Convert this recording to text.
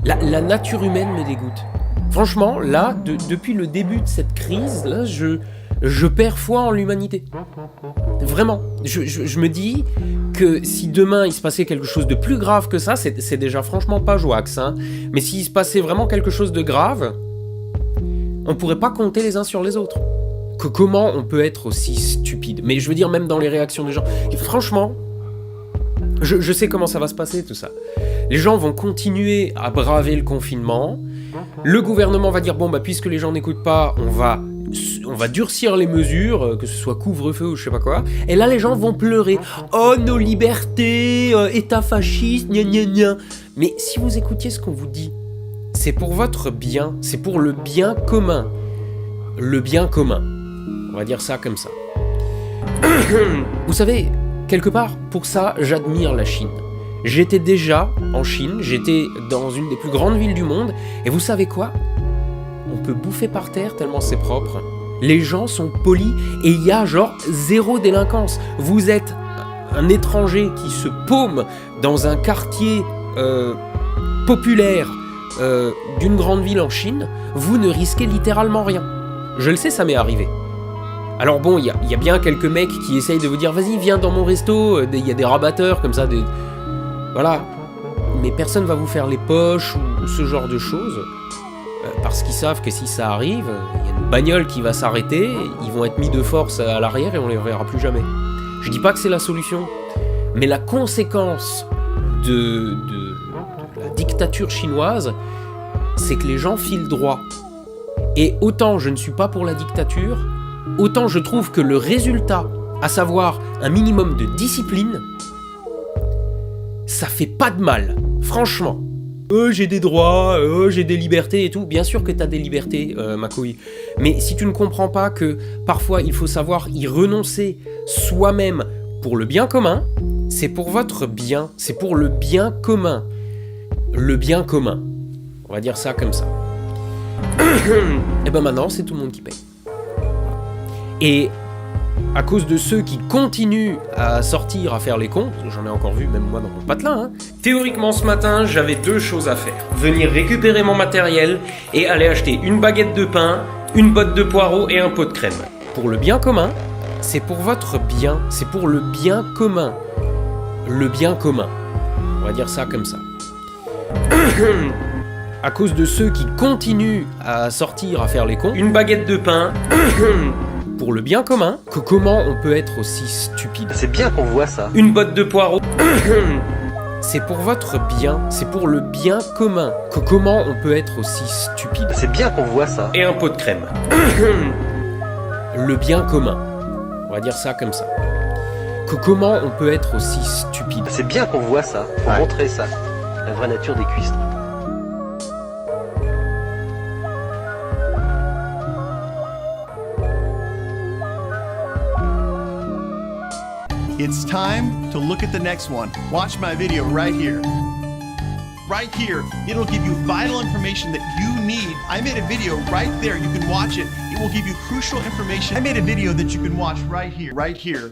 La nature humaine me dégoûte. Franchement, là, depuis le début de cette crise, là, je perds foi en l'humanité. Vraiment. Je me dis que si demain il se passait quelque chose de plus grave que ça, c'est déjà franchement pas joax, hein, mais s'il se passait vraiment quelque chose de grave, on pourrait pas compter les uns sur les autres. Comment on peut être aussi stupide? Mais je veux dire, même dans les réactions des gens. Et franchement, je sais comment ça va se passer, tout ça. Les gens vont continuer à braver le confinement. Le gouvernement va dire, bon, bah, puisque les gens n'écoutent pas, on va durcir les mesures, que ce soit couvre-feu ou je sais pas quoi. Et là, les gens vont pleurer. Oh, nos libertés, État fasciste, gna gna gna. Mais si vous écoutiez ce qu'on vous dit, c'est pour votre bien, c'est pour le bien commun. Le bien commun. On va dire ça comme ça. Vous savez, quelque part, pour ça, j'admire la Chine. J'étais déjà en Chine, j'étais dans une des plus grandes villes du monde, et vous savez quoi? On peut bouffer par terre tellement c'est propre. Les gens sont polis, et il y a genre zéro délinquance. Vous êtes un étranger qui se paume dans un quartier populaire d'une grande ville en Chine, vous ne risquez littéralement rien. Je le sais, ça m'est arrivé. Alors bon, il y a bien quelques mecs qui essayent de vous dire « Vas-y, viens dans mon resto », il y a des rabatteurs comme ça, voilà. Mais personne va vous faire les poches ou ce genre de choses, parce qu'ils savent que si ça arrive, il y a une bagnole qui va s'arrêter, ils vont être mis de force à l'arrière et on les reverra plus jamais. Je dis pas que c'est la solution, mais la conséquence de la dictature chinoise, c'est que les gens filent droit. Et autant je ne suis pas pour la dictature, autant je trouve que le résultat, à savoir un minimum de discipline, ça fait pas de mal, franchement. J'ai des droits, j'ai des libertés et tout. Bien sûr que t'as des libertés, ma couille. Mais si tu ne comprends pas que parfois il faut savoir y renoncer soi-même pour le bien commun, c'est pour votre bien, c'est pour le bien commun. Le bien commun. On va dire ça comme ça. Et ben maintenant, c'est tout le monde qui paye. Et à cause de ceux qui continuent à sortir, à faire les cons, j'en ai encore vu même moi dans mon patelin, hein. Théoriquement ce matin, j'avais deux choses à faire. Venir récupérer mon matériel et aller acheter une baguette de pain, une botte de poireaux et un pot de crème. Pour le bien commun, c'est pour votre bien, c'est pour le bien commun. Le bien commun. On va dire ça comme ça. À cause de ceux qui continuent à sortir, à faire les cons, une baguette de pain... Pour le bien commun, comment on peut être aussi stupide? C'est bien qu'on voit ça. Une botte de poireaux. C'est pour votre bien, c'est pour le bien commun. Comment on peut être aussi stupide? C'est bien qu'on voit ça. Et un pot de crème. Le bien commun. On va dire ça comme ça. Comment on peut être aussi stupide? C'est bien qu'on voit ça. Faut montrer ça. La vraie nature des cuistres. It's time to look at the next one. Watch my video right here. Right here, it'll give you vital information that you need. I made a video right there. You can watch it. It will give you crucial information. I made a video that you can watch right here. Right here.